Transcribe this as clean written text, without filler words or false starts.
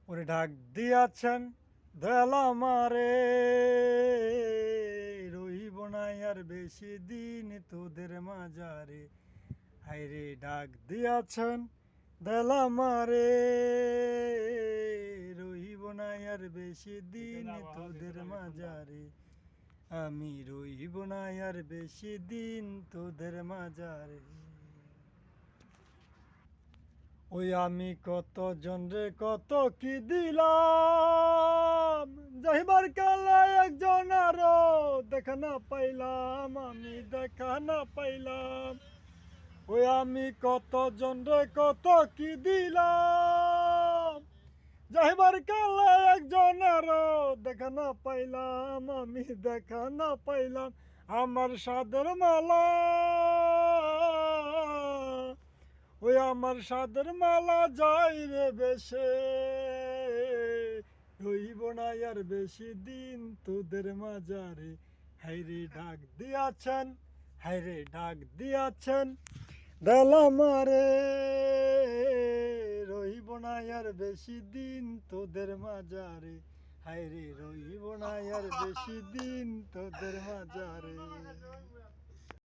ওরে ডাক দিয়াছেন দয়াল আমারে, রহিব না আর বেশি দিন তোদের মাঝারে। হায়রে ডাক দিয়াছেন দয়াল আমারে, রহিব না আর বেশি দিন তোদের মাঝারে। আমি রহিব না আর বেশি দিন তোদের মাঝারে। ওই আমি কত জনরে কত কি দিলাম, যাইবার কালে একজন আরো দেখা না পাইলাম, আমি দেখা না পাইলাম। ওই আমি কত জনরে কত কি দিলাম, যাইবার কালে একজন আরো দেখা না পাইলাম, আমি দেখা না পাইলাম। আমার সাদের মালা, ওই আমার সাদের মালা যাই রে বেশে, রইব না আর বেশি দিন তোদের মাঝারে। হায়রে ডাক দিয়াছেন, হায়রে ডাক দিয়াছেন দয়াল আমারে, রইব না আর বেশি দিন তোদের মাঝারে। হায়রে রইব না আর বেশি দিন তোদের মাঝারে।